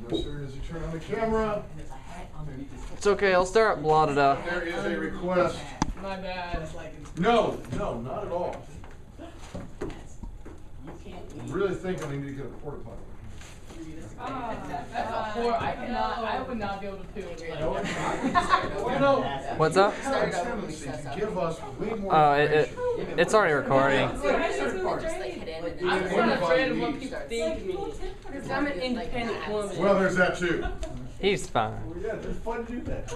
No sooner does he turn on the camera. It's okay, I'll start blotted out. There is a request. My bad. No, not at all. I'm really thinking I need to get a porta potty. That's a poor. I would not be able to do it. You know, What's up? it's got a tendency to give us way more information. It's already recording. I'm not afraid of what people think of me. Because I'm an independent woman. Well, there's that too. He's fine. Well, yeah, it's fun to do that.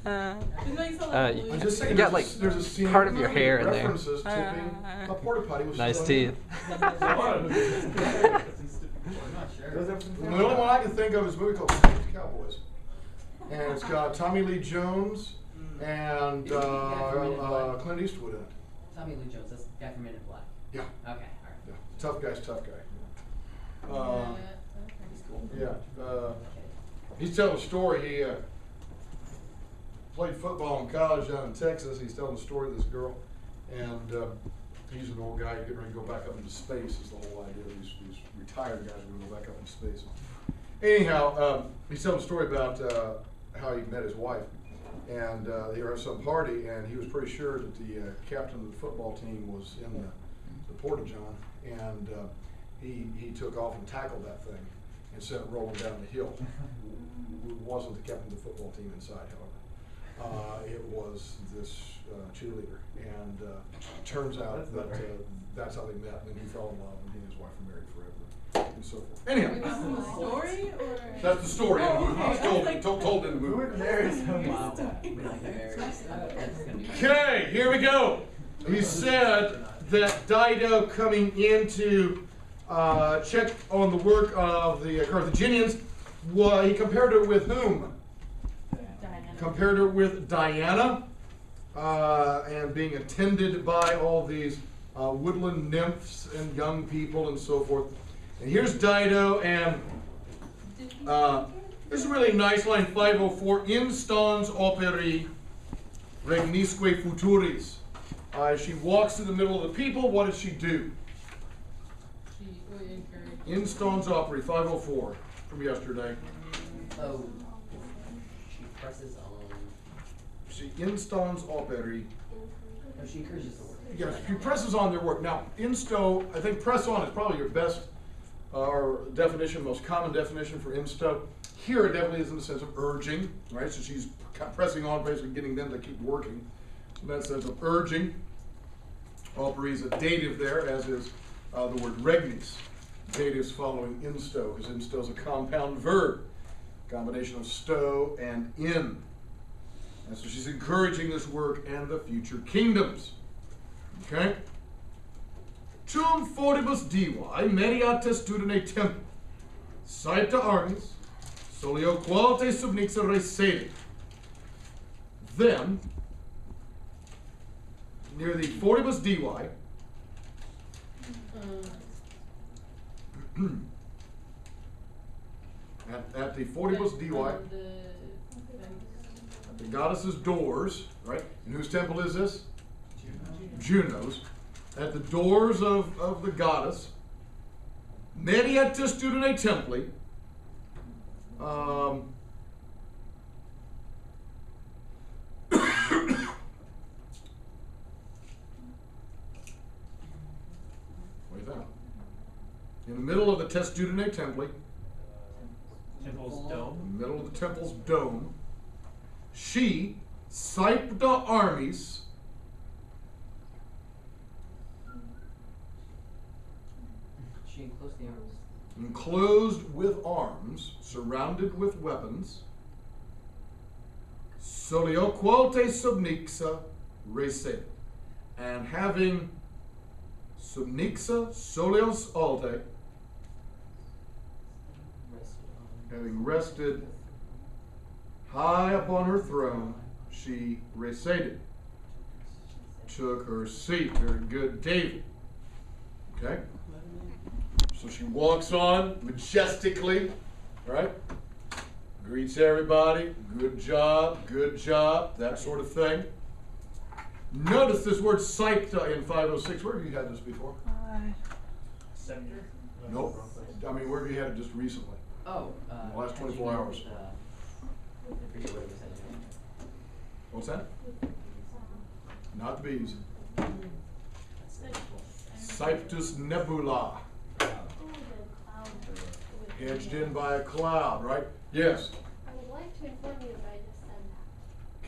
I'm just saying, You got like there's a scene part of your hair in there. references tipping a porta potty with Nice someone. teeth. The only one I can think of is a movie called Space Cowboys, and it's got Tommy Lee Jones and Clint Eastwood in it. Tommy Lee Jones, that's the guy from Men in Black. Yeah. Okay, alright. Yeah. Tough guy's tough guy. He's cool. Yeah. He's telling a story. He played football in college down in Texas. He's telling the story of this girl, and he's an old guy getting ready to go back up into space. Is the whole idea. These retired guys are going to go back up into space. Anyhow, he's telling a story about how he met his wife, and they were at some party, and he was pretty sure that the captain of the football team was in the porta john, and he took off and tackled that thing and sent it rolling down the hill. It wasn't the captain of the football team inside, however. It was this cheerleader, and turns out that that's how they met, and then he fell in love, and he and his wife were married forever, and so forth. Anyhow, That's the story, or? that's the story in the movie. Oh, It's okay. told in the movie. Okay. Okay, here we go. He said that Dido coming in to check on the work of the Carthaginians, he compared her with whom? Compared her with Diana, and being attended by all these woodland nymphs and young people and so forth. And here's Dido, and this is a really nice line, 504, Instans operi regnisque futuris. As she walks through the middle of the people, what does she do? She would encourage. Instans operi, 504, from yesterday. Oh, she presses on. She instans operi. No, she encourages the work. Yes, she presses on their work. Now, insto, I think press on is probably your best definition, most common definition for insto. Here it definitely is in the sense of urging, right? So she's pressing on, basically getting them to keep working. In that sense of urging. Operi is a dative there, as is the word regnis. Datives following insto, because insto is a compound verb. Combination of sto and in. And so she's encouraging this work and the future kingdoms. Okay? Tum fortibus divae meriat studine temple, saepta armis, solio qualte subnixa resedit. Then, near the fortibus divae, at the fortibus divae, the goddess's doors, right? And whose temple is this? Juno's. At the doors of the goddess, Mediat Studine Templi, wait that. In the middle of the Testudine Templi, Temple's dome. in the middle of the temple's dome, she, Saepta armis, She enclosed the arms. enclosed with arms, surrounded with weapons, solioqualte subnixa reset, and having subnixa solios alte, having rested high upon her throne, she resated, took her seat. Very good, David. Okay? So she walks on majestically, right? Greets everybody, good job, that sort of thing. Notice this word saepta in 506. Where have you had this before? Scepter. Nope. I mean, where have you had it just recently? Oh, In the last catching 24 it hours. with, I forget what it was. What's that? Not the bees. Cyprus nebula, hedged in by a cloud, right? Yes. I would like to inform you that I just said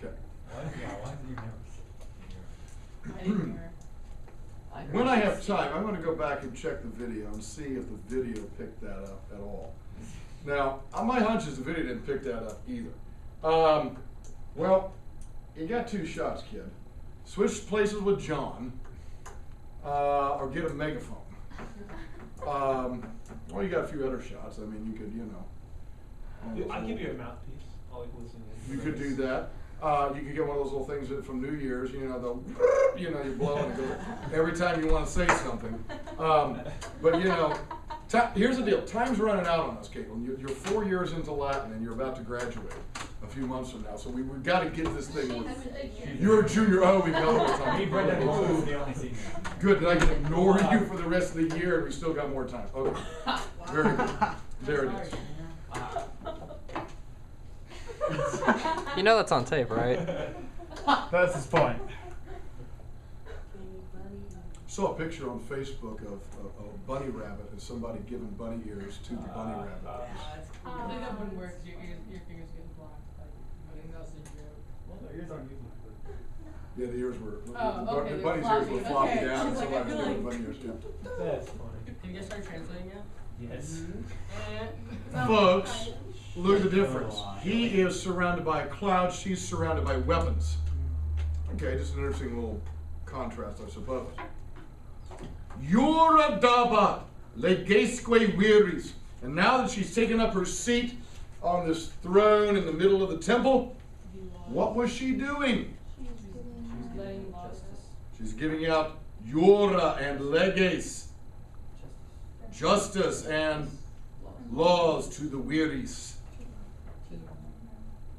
that. Okay. Why do you never I didn't hear. heard When I she have said- time, I'm gonna go back and check the video and see if the video picked that up at all. Now, my hunch is the video didn't pick that up either. Well, you got two shots, kid. Switch places with John, or get a megaphone. Well, you got a few other shots. I mean, you could, I'll give you a mouthpiece. I'll like listen in. You could do that. You could get one of those little things that from New Year's, you blow and it goes every time you want to say something. But here's the deal. Time's running out on us, Caitlin. You're 4 years into Latin and you're about to graduate a few months from now. So we've got to get this thing working. You're a junior. Oh, we got more time. Me, Brendan, and Lou is the only senior. Good. Then I can ignore you for the rest of the year and we still got more time. Okay. Very good. There it is. You know that's on tape, right? That's his point. Saw a picture on Facebook of a bunny rabbit and somebody giving bunny ears to the bunny rabbit. I think that wouldn't work. Your fingers get blocked. I think that was a joke. Well, the ears aren't usually good. Yeah, the ears were, Oh, okay, the they're bunny's ears were floppy. floppy Okay. down and She's like, I somebody was feel giving like- bunny ears too. That's funny. Can you guys start translating yet? Yes. Folks, look at the difference. He is surrounded by a cloud, she's surrounded by weapons. Okay, just an interesting little contrast, I suppose. Yuradaba legesque wiris. And now that she's taken up her seat on this throne in the middle of the temple, what was she doing? She's letting Justice. She's giving out Yura and leges, justice and laws to the wiris,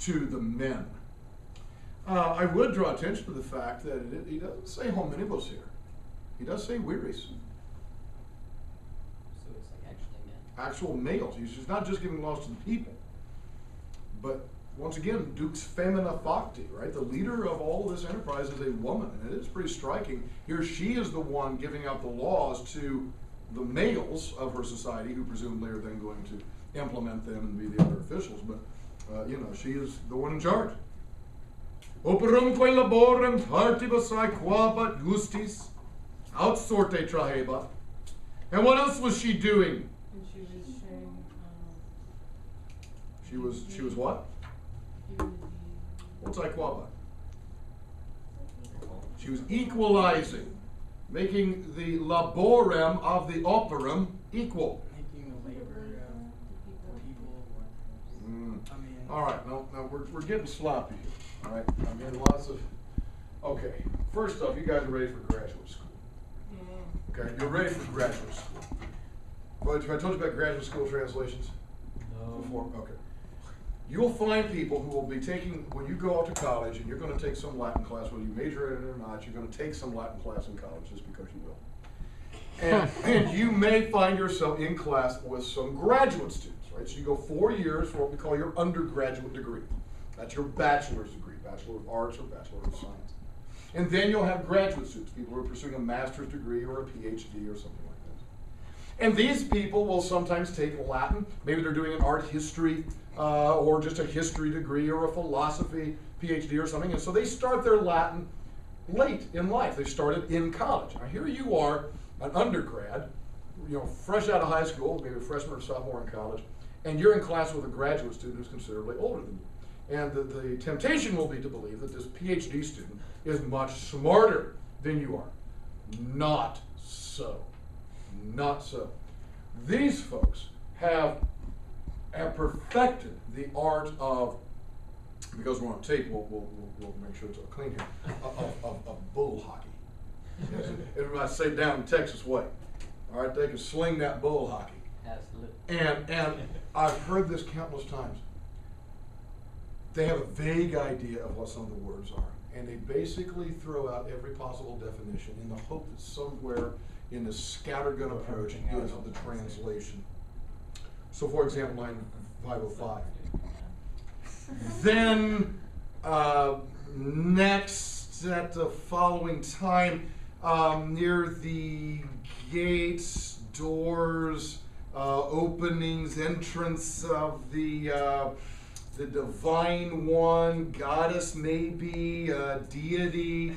to the men. I would draw attention to the fact that he doesn't say hominibus here. He does say wiris, So it's like actually men. actual males. He's not just giving laws to the people. But once again, Dux Femina Facti, right? The leader of all of this enterprise is a woman, and it is pretty striking. Here she is the one giving out the laws to the males of her society, who presumably are then going to implement them and be the other officials. But, she is the one in charge. Operumque laborem partibus aequabat justis, aut sorte traheba. And what else was she doing? And she was sharing, She was what? What's aequabat? She was equalizing, making the laborem of the operum equal. making the labor of people. Mm. I mean, All right, now we're getting sloppy here. All right, I'm getting lots of. Okay, first off, you guys are ready for graduate school. Okay, you're ready for graduate school. But have I told you about graduate school translations before? Okay. You'll find people who will be taking, when you go out to college and you're going to take some Latin class, whether you major in it or not, you're going to take some Latin class in college just because you will. And you may find yourself in class with some graduate students, right? So you go 4 years for what we call your undergraduate degree. That's your bachelor's degree, Bachelor of Arts or Bachelor of Science. And then you'll have graduate students, people who are pursuing a master's degree or a PhD or something like that. And these people will sometimes take Latin. Maybe they're doing an art history or just a history degree or a philosophy PhD or something. And so they start their Latin late in life. They started in college. Now here you are, an undergrad, fresh out of high school, maybe a freshman or sophomore in college, and you're in class with a graduate student who's considerably older than you. And the temptation will be to believe that this PhD student is much smarter than you are. Not so. Not so. These folks have perfected the art of, because we're on tape, we'll make sure it's all clean here, of bull hockey. Yes, everybody say down in Texas way. All right, they can sling that bull hockey. Absolutely. And I've heard this countless times. They have a vague idea of what some of the words are, and they basically throw out every possible definition in the hope that somewhere in this scattergun approach is the translation. So for example, line 505. Then next at the following time, near the gates, doors, openings, entrance of the divine one, goddess maybe, deity,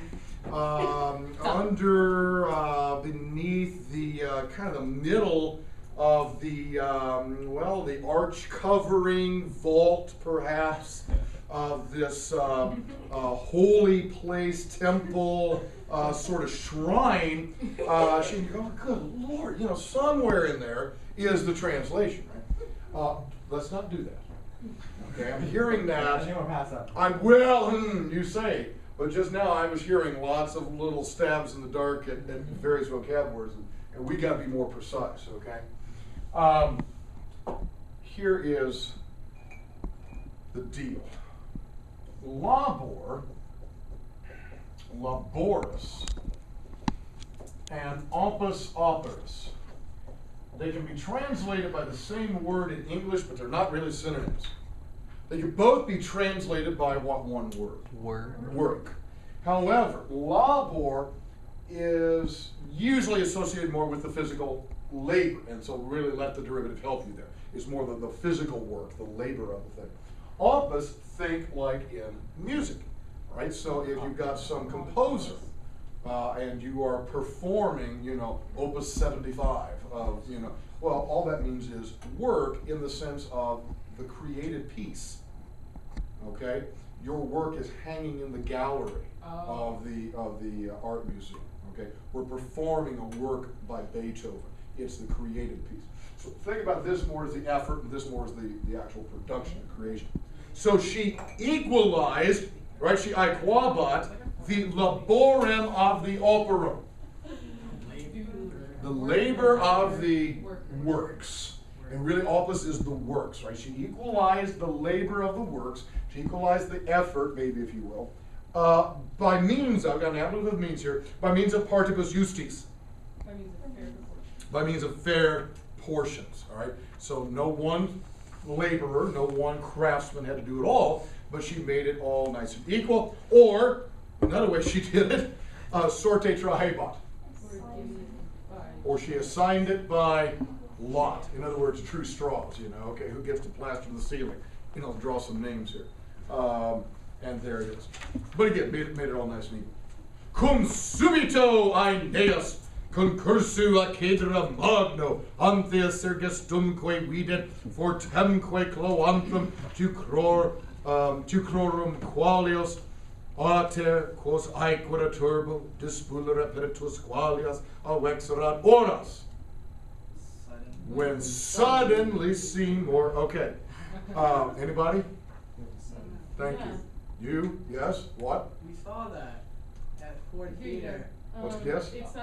under, beneath the kind of the middle of the the arch covering vault perhaps of this holy place, temple, sort of shrine. She can go, good Lord, somewhere in there is the translation, right? Let's not do that. Okay, I'm hearing that. You say, but just now I was hearing lots of little stabs in the dark at various vocabularies, and we got to be more precise, okay? Here is the deal. Labor, laboris, and opus operis. They can be translated by the same word in English, but they're not really synonyms. They can both be translated by what one word? Work. However, labor is usually associated more with the physical labor, and so really let the derivative help you there. It's more the physical work, the labor of the thing. Opus, think like in music, right? So if you've got some composer and you are performing, Opus 75 of, well, all that means is work in the sense of the created piece. Okay, your work is hanging in the gallery of the art museum. Okay, we're performing a work by Beethoven. It's the created piece. So think about this more as the effort, and this more as the actual production and creation. So she equalized, right? She aequabat the laborem of the operum, the labor of the works. And really, opus is the works, right? She equalized the labor of the works. She equalized the effort, maybe, if you will, by means of, I've got an adverb of means here, by means of partibus justis. By means of fair portions, all right? So no one laborer, no one craftsman had to do it all, but she made it all nice and equal. Or, another way she did it, sorte trahebat. Or she assigned it by lot. In other words, true straws, okay, who gets to plaster the ceiling? Draw some names here. And there it is. But again, made it all nice and equal. Cum subito Aeneas concursu accedera magno anthea sergestumque videt fortemque cloanthum tucrorum qualios ater quos aequora turbo dispulere peritus qualias avexerat oras. When suddenly Seymour, okay. Anybody? Thank you. You? Yes? What? We saw that at Fort Theater. What's the guess? It's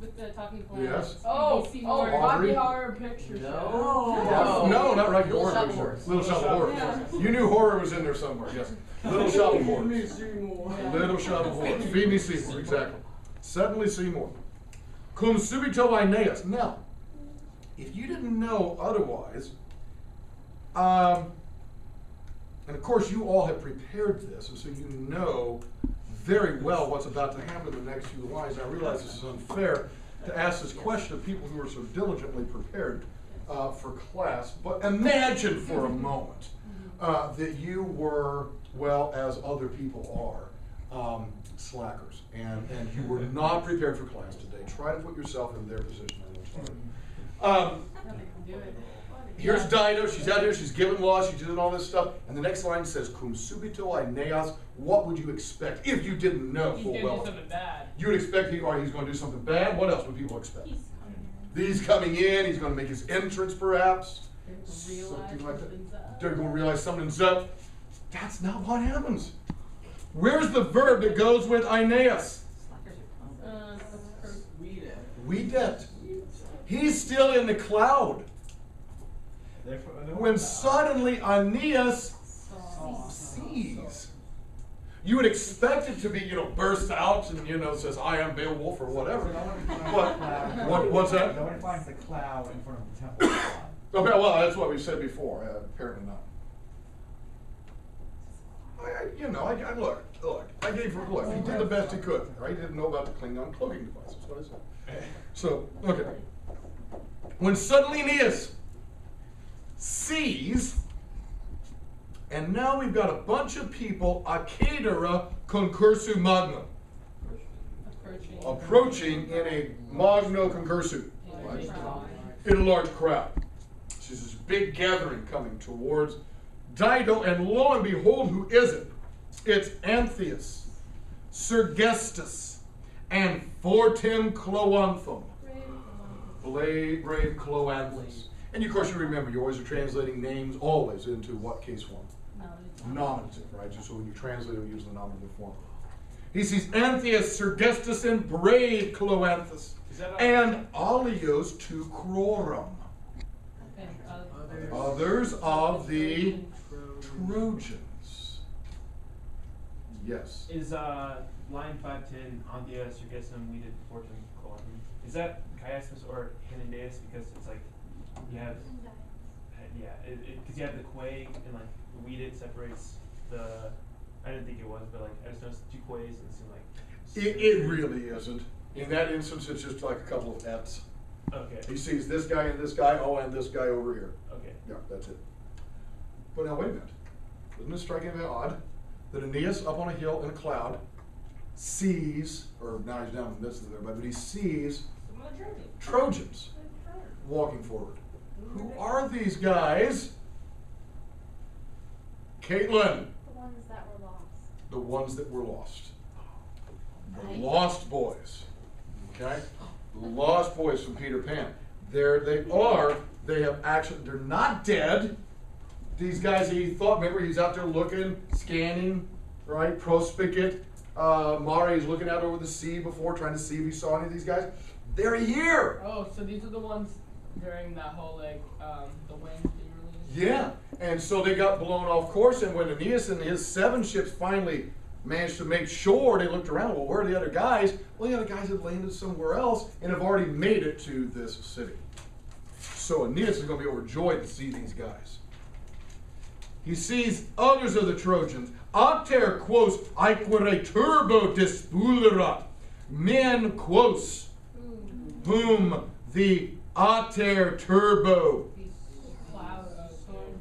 with the talking planet. Yes. BBC More. Audrey? Rocky Horror Picture Show. No, not Rocky Horror Shop of Picture. Horrors. Little Shop of Horrors. Yeah. You knew horror was in there somewhere, yes. Little Shop of Horrors. Little Shop of Horrors. Phoebe Seymour, exactly. Suddenly Seymour. Cum subito Aeneas. Now, if you didn't know otherwise, and of course you all have prepared this, and so you know very well what's about to happen in the next few lines. I realize this is unfair to ask this question of people who are so diligently prepared for class, but imagine for a moment that you were, well, as other people are, slackers, and you were not prepared for class today. Try to put yourself in their position. Here's Dido, she's out here, she's giving law, she's doing all this stuff, and the next line says, Cum subito Aeneas, what would you expect if you didn't know He's full gonna well? do something bad. You would expect he's going to do something bad. What else would people expect? He's coming in, he's going to make his entrance perhaps. Something like that. They're going to realize something's up. That's not what happens. Where's the verb that goes with Aeneas? Videt. He's still in the cloud. When suddenly Aeneas sees. You would expect it to be, burst out and, says, I am Beowulf or whatever. But, what's that? No one finds the cloud in front of the temple. Okay, well, that's what we said before. Apparently not. Look. I gave her look. He did the best he could. Right? He didn't know about the Klingon cloaking device. That's what I said. So, okay. When suddenly Aeneas sees, and now we've got a bunch of people, Acadera concursu magna, approaching in a magno concursu, in a large crowd. This is this big gathering coming towards Dido, and lo and behold, who is it? It's Antheus, Sergestus, and Fortem Cloanthum. Brave Cloanthus. And of course you remember, you always are translating names always into what case form? Nominative, right? Just so when you translate it, use the nominative form. He sees Antheus, Sergestus, and brave Cloanthus, and alios to Crorum, others of the Trojans. Yes. Is line 510 Anthea, Sergestum, we did Fortune, Cloanthum. Is that Chiasmus or Hymendaeus? Because it's like you have, yeah, because you have the quay and like the weeded separates the. I didn't think it was, but like I just noticed two quays and it seemed like. It really isn't. In that instance, it's just like a couple of F's. Okay. He sees this guy and this guy, oh, and this guy over here. Okay. Yeah, that's it. But now wait a minute. Isn't it strikingly odd that Aeneas up on a hill in a cloud sees, or now he's down in the midst of there, but he sees Trojans walking forward. Who are these guys? Caitlin. The ones that were lost. The ones that were lost. The Lost Boys. Okay? The Lost Boys from Peter Pan. There they are. They have actually, they're not dead. These guys, he thought, remember, he's out there looking, scanning, right? Prospicate. Mari's looking out over the sea before, trying to see if he saw any of these guys. They're here. Oh, so these are the ones during that whole the wind thing release? Yeah. And so they got blown off course, and when Aeneas and his 7 ships finally managed to make shore, they looked around, well, where are the other guys? Well, the other guys have landed somewhere else and have already made it to this city. So Aeneas is going to be overjoyed to see these guys. He sees others of the Trojans. Ater quos aequere turbo dispulerat. Men quos, whom the Ater turbo.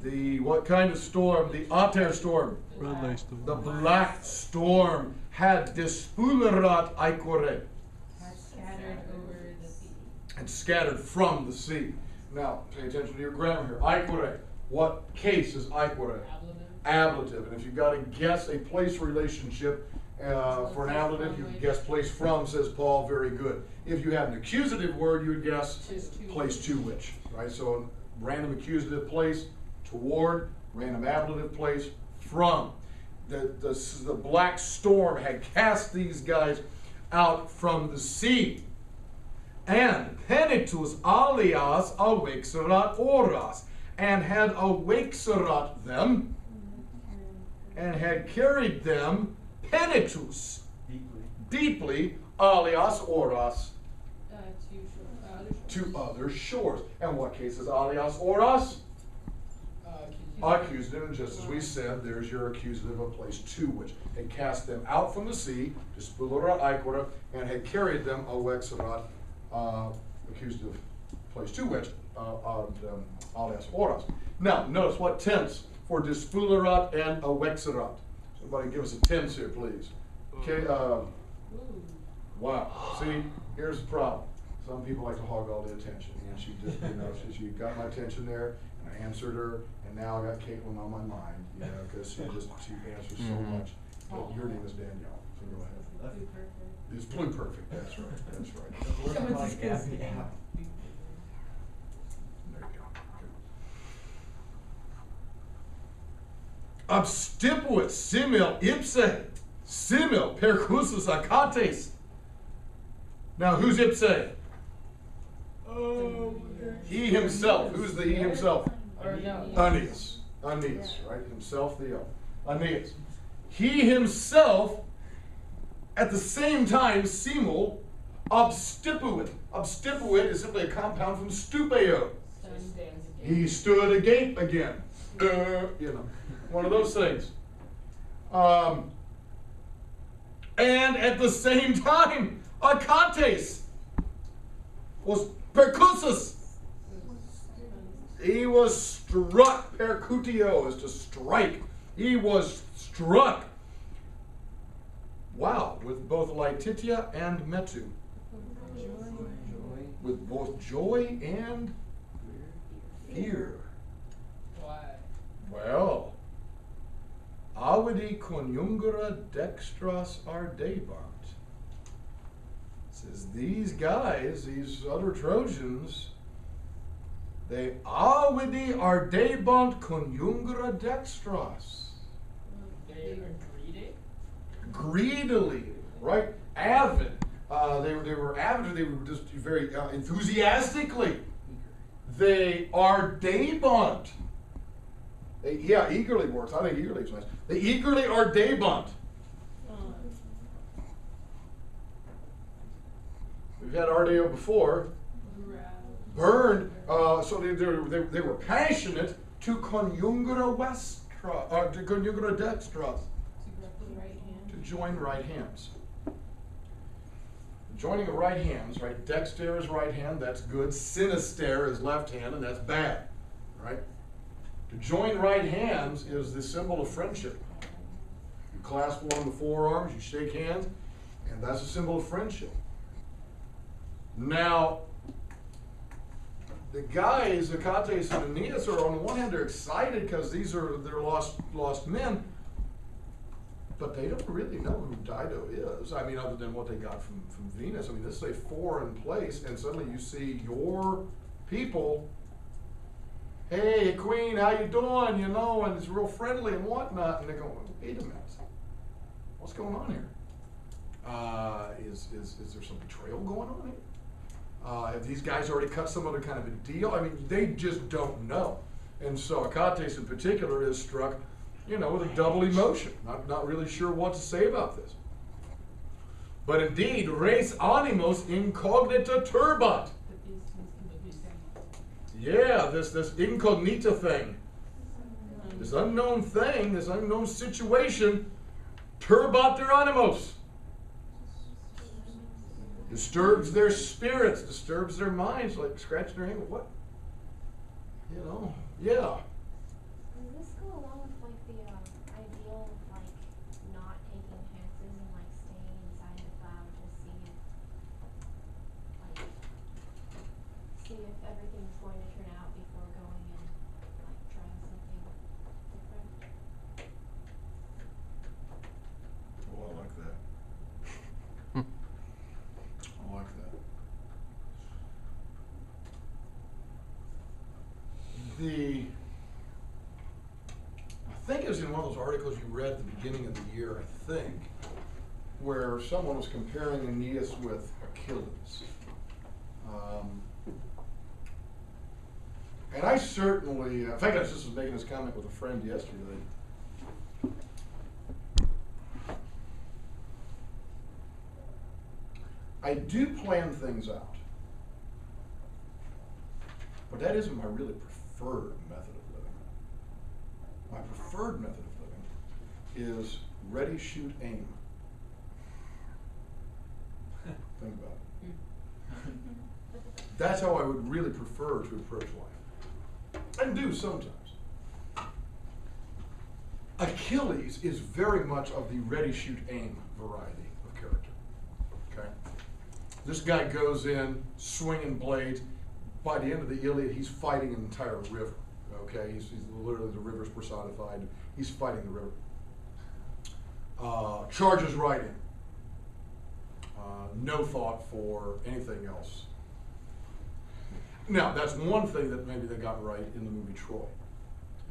The what kind of storm? The Ater storm. The black storm had dispulerat aequore. Scattered over the sea. And scattered from the sea. Now, pay attention to your grammar here. Aequore. What case is aequore? Ablative. And if you've got to guess a place relationship for an ablative, you can guess place from, says Paul, very good. If you have an accusative word, you would guess place to which, right? So random accusative place, toward, random ablative place, from. The black storm had cast these guys out from the sea. And penitus alias awexerat oras, and had awexerat them, and had carried them penitus, deeply alias oras, to other shores. And what case is alias oras? Accusative, and just as we said, there's your accusative of place to which. Had cast them out from the sea, dispulera aequora, and had carried them awexerat, accusative place to which, alias oras. Now, notice what tense for dispulerat and awexerat. Somebody give us a tense here, please. Okay, wow. See, here's the problem. Some people like to hog all the attention. And she just, she got my attention there, and I answered her, and now I got Caitlin on my mind, because she answers so much. But your name is Danielle, so go ahead. It's Blue Perfect, that's right, that's right. There you go. Abstipuit simil ipse, simil percussus acates. Now, who's ipse? He himself. Who's the he himself? Aeneas. Aeneas, right? Himself, the Aeneas. He himself, at the same time, simul, abstipuit. Abstipuit is simply a compound from stupeo. He stood agape again. You know, one of those things. And at the same time, Achates was percussus. He was struck. Percutio is to strike. He was struck. Wow, with both Laetitia and Metu. With both joy and fear. Why? Well, Avidi conjungere dextras ardebant. Says these guys, these other Trojans, they avidi ardebant conjungere dextras. They were greedy? Greedily, right? Avid. They were avid. They were just very enthusiastically. They are debant. Yeah, eagerly works. I think eagerly is nice. They eagerly are debant. We've had ardeo before. Burned. So they were passionate to conjungere vestra, to conjungere dextras, to join right hands. Joining of right hands, right? Dexter is right hand, that's good. Sinister is left hand, and that's bad, right? To join right hands is the symbol of friendship. You clasp one of the forearms, you shake hands, and that's a symbol of friendship. Now, the guys, Achates and Aeneas, are on the one hand, they're excited because these are their lost men, but they don't really know who Dido is. I mean, other than what they got from Venus. I mean, this is a foreign place, and suddenly you see your people. Hey, Queen, how you doing? You know, and it's real friendly and whatnot. And they go, wait a minute, what's going on here? Is there some betrayal going on here? Have these guys already cut some other kind of a deal? I mean, they just don't know. And so Achates in particular is struck, you know, with a double emotion. Not really sure what to say about this. But indeed, res animos incognita turbat. Yeah, this incognita thing. This unknown thing, this unknown situation, turbat their animos. Disturbs their spirits, disturbs their minds, like scratching their head. What? You know, yeah. Does this go along with like the ideal of like not taking chances and like staying inside the cloud to see if everything's going to turn out before going and like trying something different? Oh, I like that. I like that. I think it was in one of those articles you read at the beginning of the year, I think, where someone was comparing Aeneas with Achilles. And I certainly, in fact, I just was making this comment with a friend yesterday. I do plan things out, but that isn't my really preferred method of living. My preferred method of living is ready, shoot, aim. Think about it. That's how I would really prefer to approach life. And do sometimes. Achilles is very much of the ready, shoot, aim variety of character. Okay? This guy goes in, swinging blades. By the end of the Iliad, he's fighting an entire river. Okay, he's literally the river's personified. He's fighting the river. Charges right in. No thought for anything else. Now, that's one thing that maybe they got right in the movie Troy.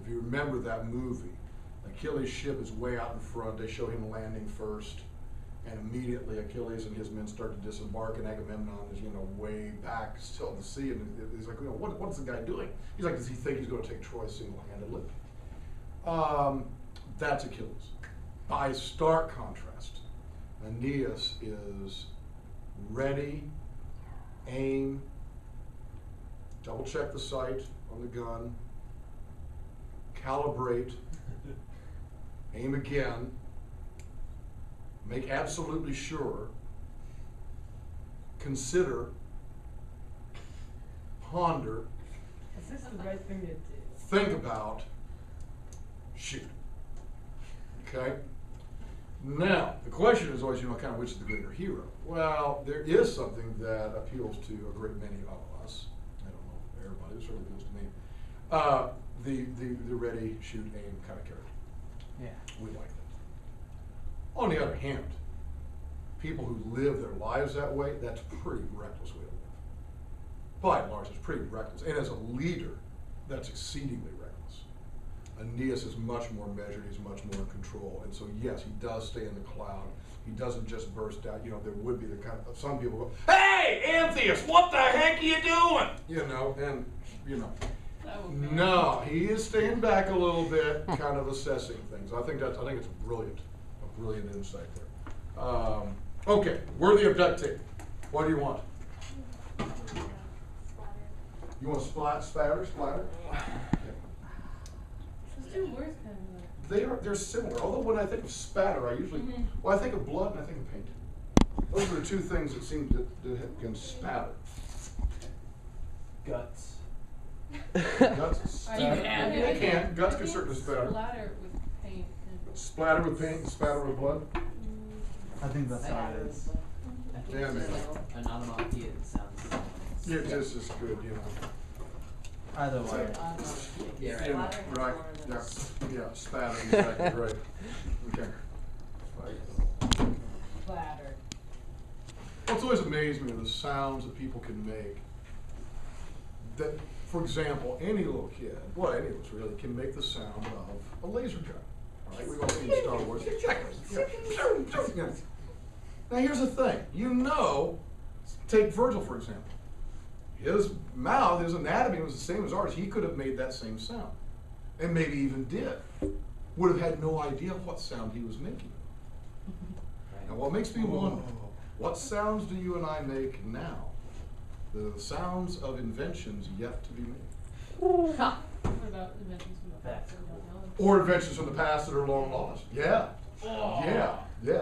If you remember that movie, Achilles' ship is way out in front. They show him landing first. And immediately Achilles and his men start to disembark, and Agamemnon is, way back still at the sea. And he's like, what's the guy doing? He's like, does he think he's going to take Troy single-handedly? That's Achilles. By stark contrast, Aeneas is ready, aim, double check the sight, on the gun, calibrate, aim again, make absolutely sure, consider, ponder, Is this the right thing to do? think about, shoot. Okay? Now, the question is always, kind of which is the greater hero? Well, there is something that appeals to a great many of us. I don't know if everybody, it certainly appeals to me. The ready, shoot, aim kind of character. Yeah. We like that. On the other hand, people who live their lives that way, that's a pretty reckless way to live. By and large, it's pretty reckless. And as a leader, that's exceedingly reckless. Aeneas is much more measured, he's much more in control. And so, yes, he does stay in the cloud. He doesn't just burst out. There would be the kind of, some people go, "Hey, Antheus, what the heck are you doing?" That would be- No, he is staying back a little bit, kind of assessing things. I think it's a brilliant insight there. Okay, worthy of duct tape. What do you want? You want splatter? Those two words kind of like. They're similar. Although when I think of spatter, I usually I think of blood and I think of paint. Those are the two things that seem to can spatter. Guts. Guts. Are you add- Guts can certainly spatter. Splatter with paint. Splatter with paint, spatter with blood. I think that's how it is. I think Yeah, it's man. just like an onomatopoeia that sounds. It just is good, Either way. Yeah, right. Yeah, right. Yeah, spatter. Exactly right. Okay. Splatter. What's always amazed me are the sounds that people can make. That, for example, any little kid, well, any of us really, can make the sound of a laser gun. All right, we've all seen Star Wars. Yeah. Now here's the thing. Take Virgil for example. His mouth, his anatomy was the same as ours. He could have made that same sound, and maybe even did. Would have had no idea what sound he was making. Now, what makes me wonder, what sounds do you and I make now? The sounds of inventions yet to be made. What about inventions from the past that we don't know? Or inventions from the past that are long lost. Yeah. Yeah,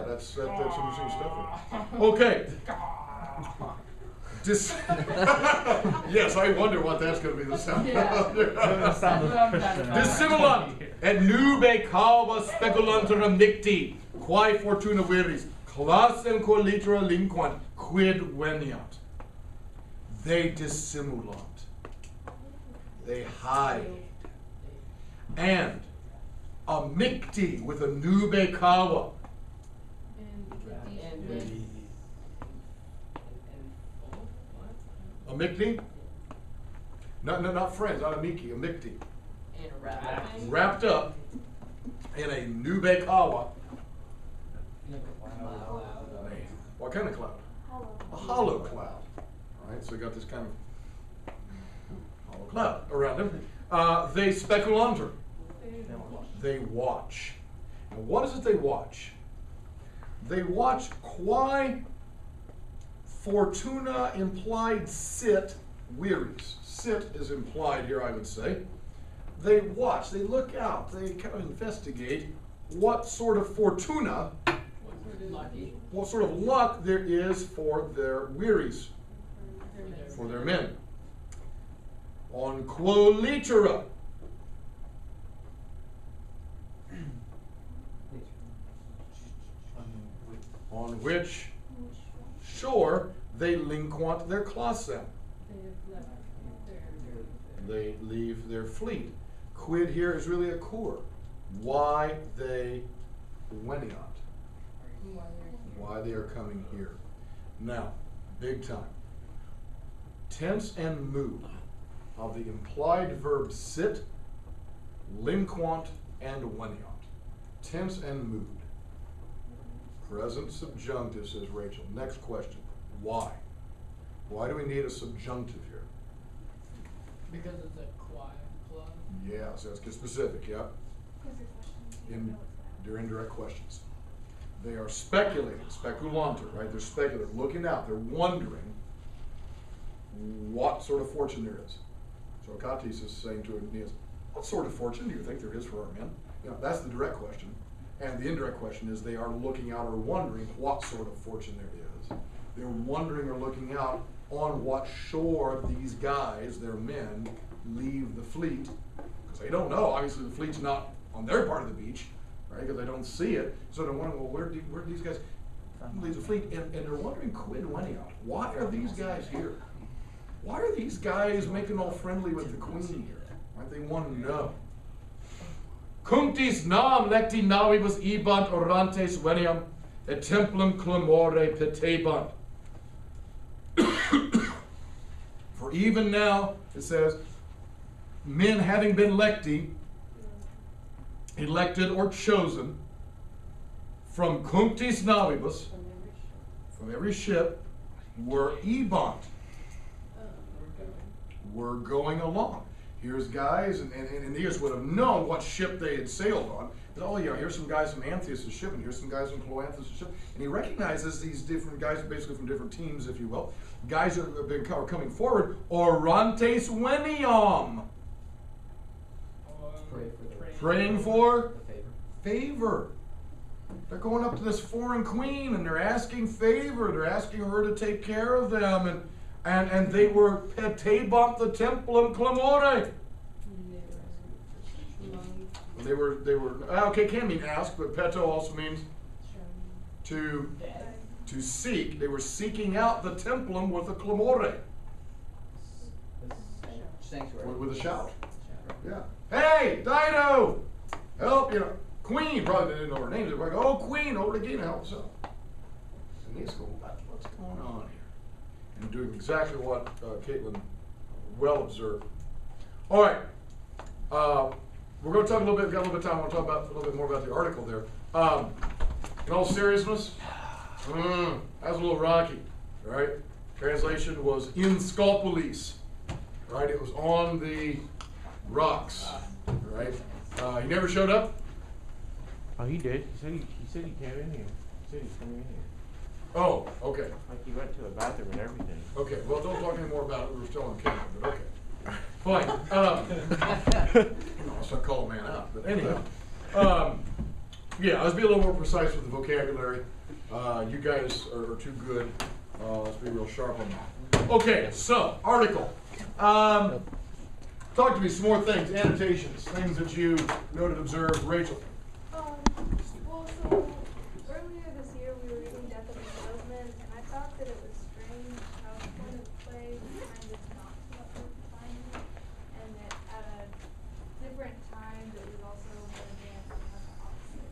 that's some interesting stuff there. Okay. Yes, I wonder what that's going to be the sound of. The sound of Christian. Dissimulant et nube calva speculanter amicti, quae fortuna viris, classem colitera linquant, quid veniant. They dissimulant. They hide. And amicti with a nube calva. Amicti? Not friends, not amici, amicti. Wrapped up in a nube calva. What kind of cloud? A hollow cloud. All right, so we got this kind of hollow cloud around them. They speculanter. They watch. Now, what is it they watch? They watch quae fortuna implied sit viris. Sit is implied here, I would say. They watch, they look out, they kind of investigate what sort of fortuna, what sort of luck there is for their viris, for their men. On quo litera. On which shore they linquant their classem. They leave their fleet. Quid here is really a cor. Why they veniant. Why they are coming here. Now, big time. Tense and mood of the implied verb sit, linquant, and veniant. Tense and mood. Present subjunctive, says Rachel. Next question. Why? Why do we need a subjunctive here? Because it's a quiet club. Yeah, so let's get specific, yeah? They're indirect questions. They are speculating, speculanter, right? They're speculating, looking out. They're wondering what sort of fortune there is. Socrates is saying to Aeneas, what sort of fortune do you think there is for our men? You know, that's the direct question. And the indirect question is they are looking out or wondering what sort of fortune there is. They're wondering or looking out on what shore these guys, their men, leave the fleet. Because they don't know. Obviously, the fleet's not on their part of the beach, right? Because they don't see it. So they're wondering, well, where do these guys leave the fleet? And they're wondering, quid weniat, why are these guys here? Why are these guys making all friendly with the queen here? Right? They want to know. Cunctis nam lecti navibus ebant orantes veniam, et templum clamore petebant. For even now, it says, men having been elected or chosen from cunctis navibus, from every ship, were ebant. We're going along. Here's guys, and Aeneas would have known what ship they had sailed on. And, oh yeah, here's some guys from Antheus' ship, and here's some guys from Cloanthus' ship. And he recognizes these different guys, basically from different teams, if you will. Guys that are coming forward. Orantes veniam. Praying for The favor. favor. They're going up to this foreign queen, and they're asking favor. They're asking her to take care of them, and they were petebant the templum clamore. They were okay, can mean ask, but peto also means to seek. They were seeking out the templum with a clamore, Sanctuary. with a shout. Yeah. Hey, Dido! Help, you know. Queen, probably didn't know her name. They're like, oh, Queen, over again, help us out. And he's going, what's going on here? And doing exactly what Caitlin well observed. All right. We're going to talk a little bit, got a little bit of time, I want to talk about a little bit more about the article there. In all seriousness, that was a little rocky, right? Translation was in Scopolis, right? It was on the rocks, right? He never showed up. Oh, he did. He said he came in here. He said he's coming in here. Oh, okay. Like he went to the bathroom and everything. Okay, well, don't talk anymore about it. We're still on camera, but okay. Fine. I'll start calling man out. But anyhow, yeah, let's be a little more precise with the vocabulary. You guys are too good. Let's be real sharp on that. Okay, so, article. Talk to me some more things, annotations, things that you noted, observed. Rachel. Well, so earlier this year we were reading Death of a Salesman, and I thought that it was strange how the point of play kind of not about work defining, and that at a different time that was also more advanced and had the opposite.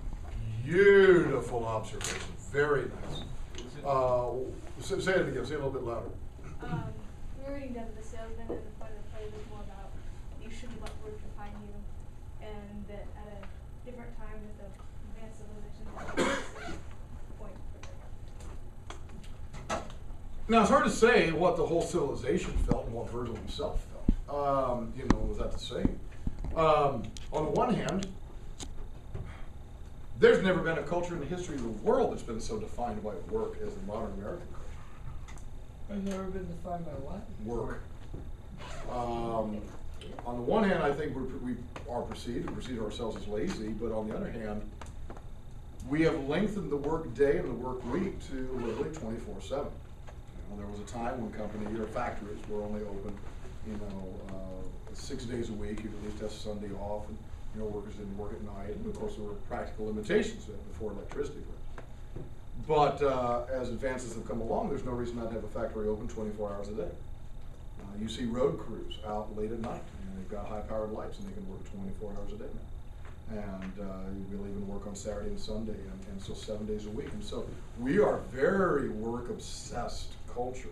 Beautiful observation. Very nice. Say it again. Say it a little bit louder. We were reading Death of a Salesman, and the point of play was more about you shouldn't let work define you, and that at a different time with the advanced civilization, point for them. Now, it's hard to say what the whole civilization felt and what Virgil himself felt. You know, was that the same? On the one hand, there's never been a culture in the history of the world that's been so defined by work as the modern American culture. I've never been defined by what? Work. On the one hand, I think we perceive ourselves as lazy, but on the other hand, we have lengthened the work day and the work week to literally 24/7. You know, there was a time when companies or factories were only open, 6 days a week. You'd at least have Sunday off, and workers didn't work at night. And of course, there were practical limitations before electricity. But as advances have come along, there's no reason not to have a factory open 24 hours a day. You see road crews out late at night, and they've got high-powered lights, and they can work 24 hours a day now. And we'll even work on Saturday and Sunday, and so 7 days a week. And so we are very work-obsessed culture.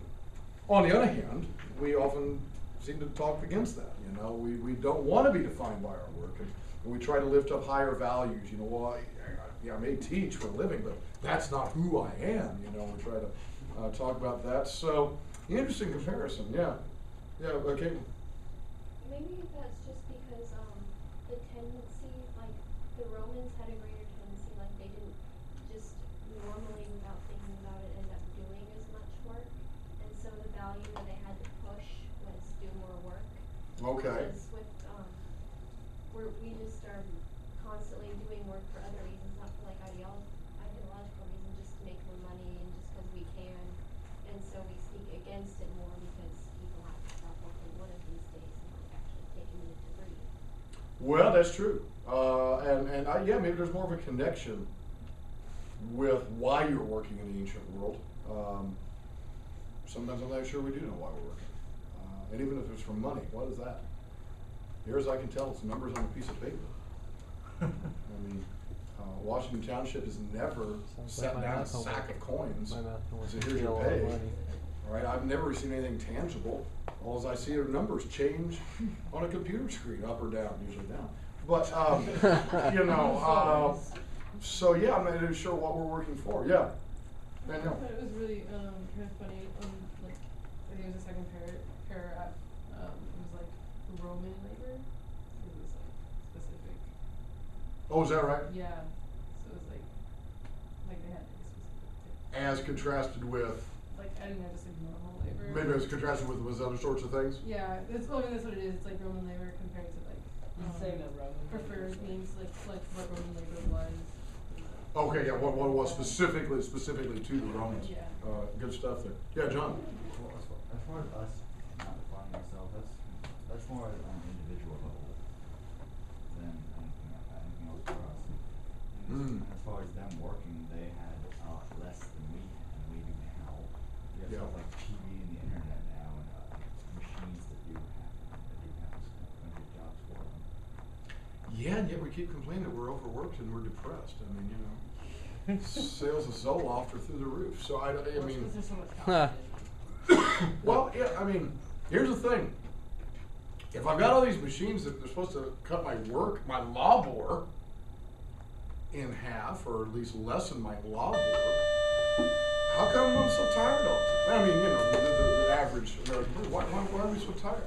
On the other hand, we often seem to talk against that. We don't want to be defined by our work, and we try to lift up higher values. I may teach for a living, but that's not who I am. We try to talk about that. So, interesting comparison. Yeah. Yeah. Okay. Maybe that's just because the tendency, like the Romans had a greater tendency, like they didn't just normally without thinking about it end up doing as much work, and so the value that they had to push was do more work. Okay. that's true. Yeah, maybe there's more of a connection with why you're working in the ancient world. Sometimes I'm not sure we do know why we're working. And even if it's for money, what is that? Near as I can tell, it's numbers on a piece of paper. I mean, Washington Township has never Sounds sat like my down a math homework. sack of coins My math homework and said, would here's be a your lot of pay. money. All right, I've never seen anything tangible. All as I see are numbers change on a computer screen, up or down, usually down. But, so yeah, I'm not even sure what we're working for. Yeah. I Danielle. thought it was really kind of funny. Like I think it was the second paragraph. It was like Roman labor. It was like specific. Oh, is that right? Yeah. So it was like they had like a specific. As contrasted with, Like I didn't know, just like normal labor. maybe as contrasted with other sorts of things? Yeah, that's well, I mean, that's what it is. It's like Roman labor compared to like Say no Roman. preferred means like what Roman labor was. Okay, yeah, what was specifically to the Romans? Yeah. Good stuff there. Yeah, John? Well, as far as us not defining ourselves, that's more on an individual level than anything else for us. And as far as them working, they had less than we had, and we do now. We have Yeah. stuff like TV and the internet now, and machines that do have plenty of jobs for them. Yeah, and yet we keep complaining that we're overworked and we're depressed. I mean, sales of Zoloft are through the roof. So I mean, Because there's so much competition. well, yeah, I mean, here's the thing. If I've got all these machines that are supposed to cut my labor in half, or at least lessen my labor, how come I'm so tired all the time? I mean, the average American, why are we so tired?